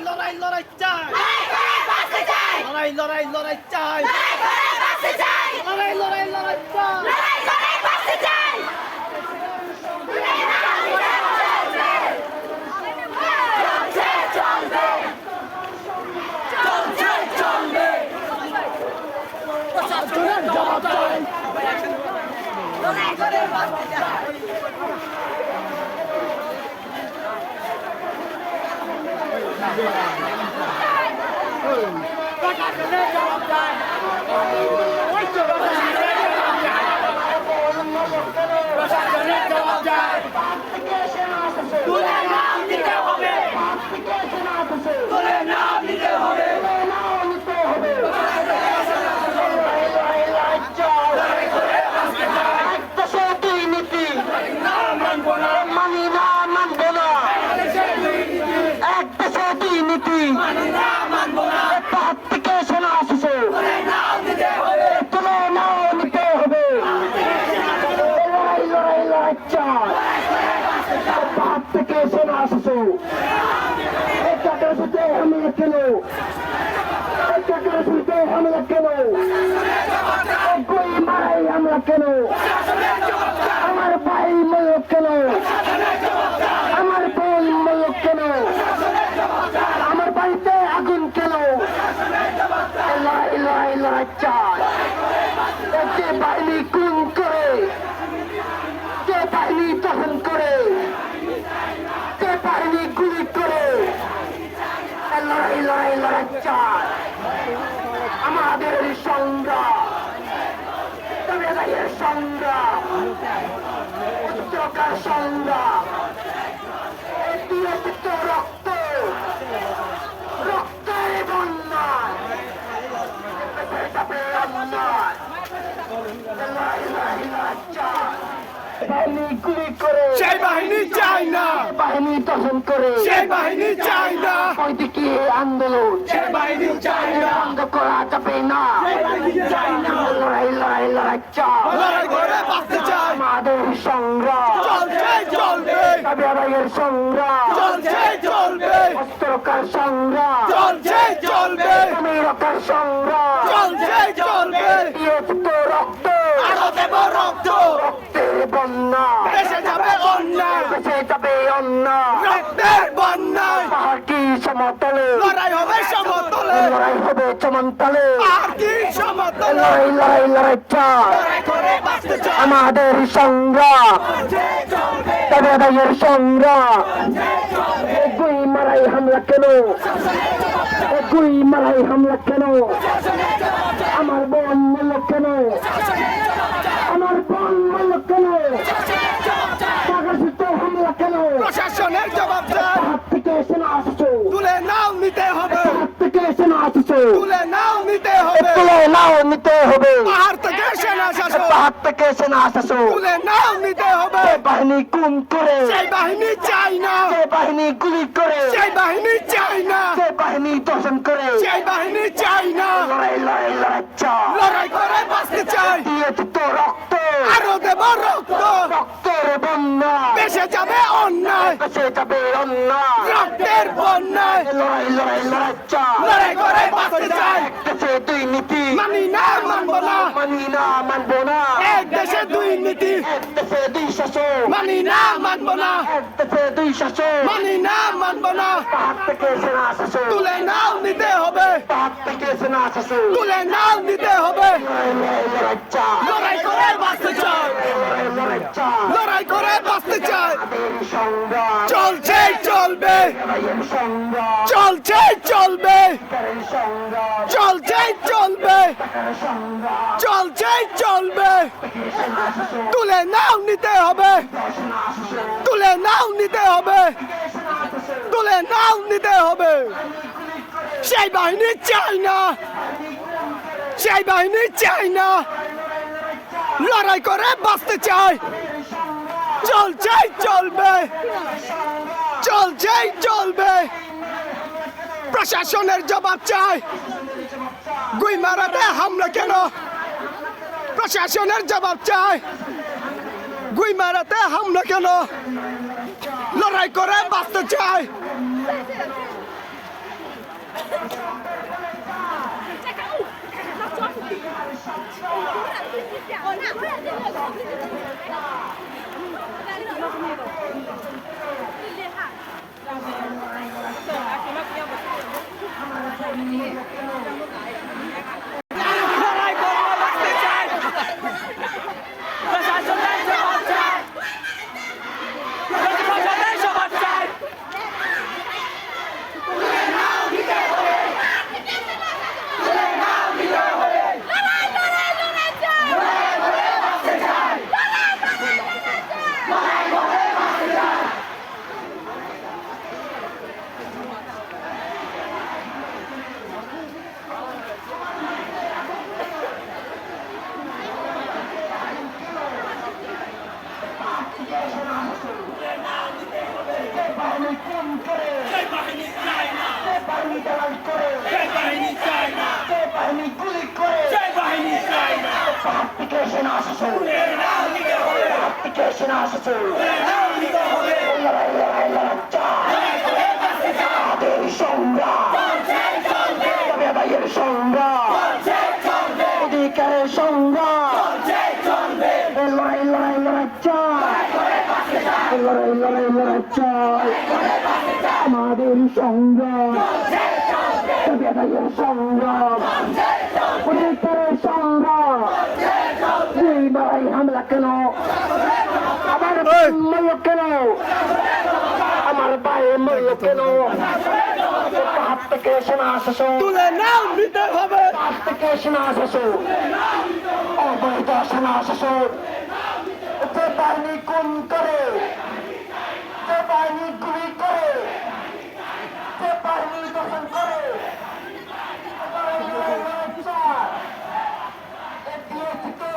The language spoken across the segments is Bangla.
লড়াই লড়াই চাই লড়াই লড়াই লড়াই চাই লড়াই লড়াই লড়াই চাই জবাব চাই তুলে নাম নিতে হবে তুলে নাম নিতে হবে মানি না মানবো না এক দেশে দুই নীতি হাত থেকে শোনা আসছে তুলে নাও নিতে হবে লড়াই লড়াই লড়াই চাই হাত থেকে শোনা আসছে শুনতে হামলা কেন শুনতে হামলা কেন গই মারাই হামলা কেন আমার ভাই ময়ূর কেন আমার বোন ময়ূর কেন আমার বাড়িতে আগুন কেন যে বাহিনী খুন করে যে বাহিনী দহন করে যে বাহিনী গুলি করে লড়াই লড়াই লড়াই চায় আমাদের সংগ্রাম সংগ্রাম উচ্চকার সংগ্রাম রক্ত রক্তের বন্যায় বাহিনী গুলি করে সেই বাহিনী চাই না বাহিনী দহন করে সেই বাহিনী চাই না ওইদিকে আন্দোলন সেই বাহিনী চাই না বন্ধ করা যাবে না লড়াই লড়াই লড়াই চাই লড়াই করে বাঁচতে চাই আমাদের সংগ্রাম চলছে চলবে আদায়ের সংগ্রাম চলছে চলবে অস্ত্রকার সংগ্রাম চলছে চলবে রকার সংগ্রাম চলছে চলবে রক্ত আরো দেব রক্ত রক্তের বন্যা দেশে যাবে অন্যায় দেশে যাবে অন্যায় রক্তের বন্যায় পাহাড়ি সমতলে লড়াই হবে সমতলে লড়াই হবে চমনতলে আর কি সমতলে লড়াই লড়াই লড়াই চাই লড়াই করে বাঁচতে চাই আমাদের সংগ্রাম আদায়ের সংগ্রাম গুই মারাই হামলা কেন গুই মারাই হামলা কেন আমার বোন মূল্য কেন আমার বোন মূল্য কেন টাকা হামলা কেন প্রশাসনের জবাব চাই হাত থেকে এসে না আসছো তুলে নাও নিতে হবে হাত থেকে এসে না আসছো তুলে নাও নিতে হবে তুলে নাও নিতে হবে পাহাড় থেকে সেনা শাসন হাত থেকে এসে না আসছো তুলে নাও নিতে হবে বাহিনী খুন করে সেই বাহিনী চাই না যে বাহিনী গুলি করে সেই বাহিনী চাই না যে বাহিনী দর্শন করে সেই বাহিনী চাই না লড়াই লড়াই লড়াই চাই লড়াই করে বাঁচতে চাই দিয়েছে তো রক্ত আরো দেব রক্ত রক্তের বন্যা দেশে যাবে অন্যায় দেশে যাবে অন্যায় রক্তের বন্যায় লড়াই লড়াই লড়াই চাই লড়াই করে বাঁচতে চাই দেশে দুই নীতি মানি না মানবো না মানি না মানবো না এক দেশে দুই নীতি এক দেশে দুই শাসন মানি না মানবো না এক দেশে দুই শাসন মানি না মানবো না হাত থেকে এসে না শাসন তুলে নাও নিতে হবে হাত থেকে এসে না শাসন তুলে নাও নিতে হবে লড়াই লড়াই লড়াই চাই লড়াই করে বাঁচতে চাই লড়াই লড়াই চাই লড়াই করে বাঁচতে চাই আমাদের সংগ্রাম চলছে চলবে লড়াইয়ের সংগ্রাম চলছে চলবে লড়াইয়ের সংগ্রাম চলছে চলবে টাকার সংগ্রাম চলছে চলবে এসে না শাসন তুলে নাও নিতে হবে এসে না শাসন তুলে নাও নিতে হবে এসে না শাসন তুলে নাও নিতে হবে সেই বাহিনী চাই না সেই বাহিনী চাই না লড়াই করে বাঁচতে চাই চলছে চলবে চলছে চলবে প্রশাসনের জবাব চাই গুইমারাতে হামলা কেন প্রশাসনের জবাব চাই গুইমারাতে হামলা কেন লড়াই করে বাঁচতে চাই চালাই করে জয় বাহিনী চাই না যে বাহিনী গুলি করে জয় বাহিনী চাই না পাহাড় থেকে সেনা শাসন নাম দিতে হবে পাহাড় থেকে সেনা শাসন নাম দিতে হবে লড়াই লড়াই লড়াই আমাদের সংগ্রাম তবে ভাইয়ের সংগ্রাম অধিকারের সংগ্রাম লড়াই লড়াই লড়াই চাই লড়াই লড়াই লড়াই চাই আমাদের সংগ্রাম তবে ভাইয়ের সংগ্রাম অধিকারের সংগ্রাম দুই লড়াই হামলা কেন আমার মূল্য কেন আমার পায়ে মূল্য কেন হাত থেকে সেনা শাসন তুলে নাম দিতে হবে হাত থেকে সেনা শাসন অবৈধ সেনা শাসন যে বাহিনী খুন করে যে বাহিনী গুলি করে যে বাহিনী দখল করে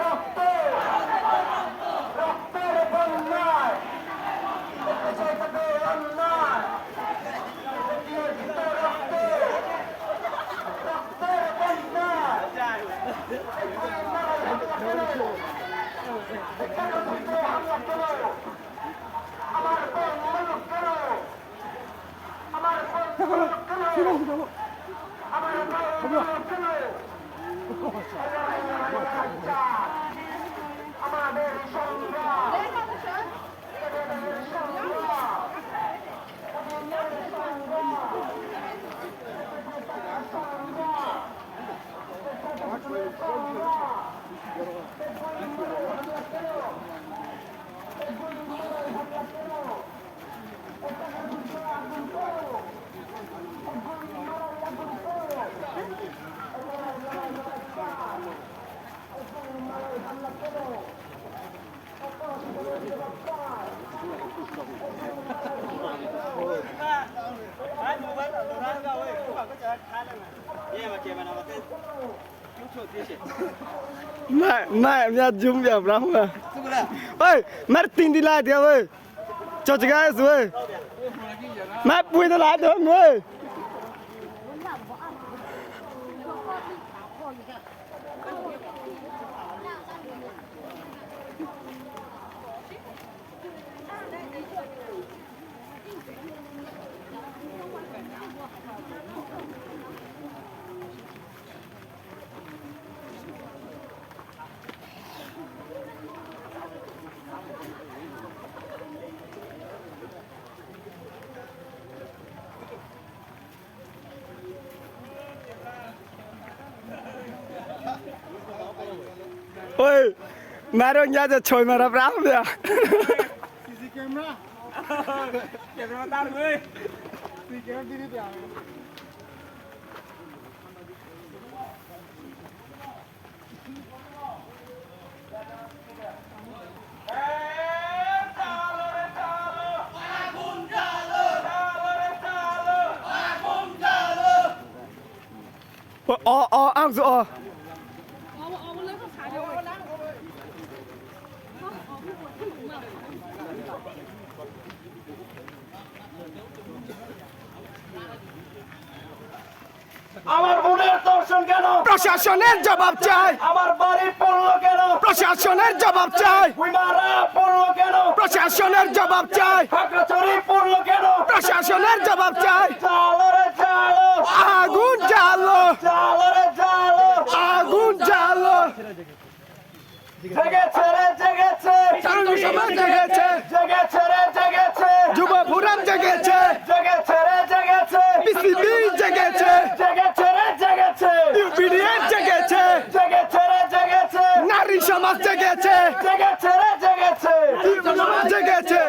রক্ত রক্তের বন্যায় অন্যায় রক্তের বন্যায় আমার বন্ধু কেন আমার বন্ধু কেন আমার বন্ধু কেন আমাদের সংগ্রাম Mẹ nhà zoom vào lắm mà. Ơi, mẹ tin đi lại theo ơi. Cho chị gái rồi. Mẹ bùi nó lại được ơi. Ôi, mẹ đâu nhà cho chồi mà đập rám vậy. Camera tao ơi Ăn rồi. আমার বোনের দর্শন কেন প্রশাসনের জবাব চাই আমার বাড়ি পড়লো কেন প্রশাসনের জবাব চাই উইমারা পড়লো কেন প্রশাসনের জবাব চাই খাগড়াছড়ি পড়লো কেন প্রশাসনের জবাব চাই জালো রে জালো আগুন জ্বালো জালো রে জালো আগুন জ্বালো জেগেছে রে জেগেছে চালু সমাজ জেগেছে জেগেছে রে জেগেছে যুব ফোরাম জেগেছে জেগেছে রে জেগেছে পিসিবি জেগেছে জেগেছে রে জেগেছে ইউপিডিএফ জেগেছে জেগেছে রে জেগেছে নারী সমাজ জেগেছে জেগেছে রে জেগেছে যুব সমাজ জেগেছে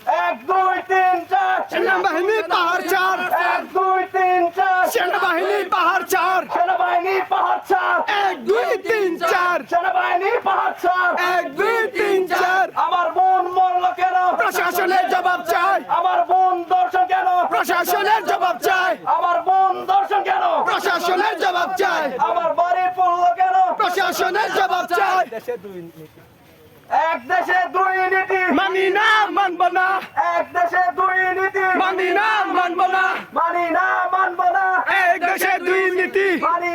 1 2 3 4 সেনাবাহিনী পাহাড় চার 1 2 3 4 সেনাবাহিনী পাহাড় চার সেনাবাহিনী পাহাড় চার 1 2 3 4 সেনাবাহিনী পাহাড় চার 1 2 3 4 আমার বোন মরলো কেন প্রশাসনের জবাব চাই আমার বোন দর্শন কেন প্রশাসনের জবাব চাই আমার বোন দর্শন কেন প্রশাসনের জবাব চাই আমার বাড়ি পড়লো কেন প্রশাসনের জবাব চাই এক দেশে দুই নীতি মানি না মানব না এক দেশে দুই নীতি মানি না মানব না মানি না মানব না পারি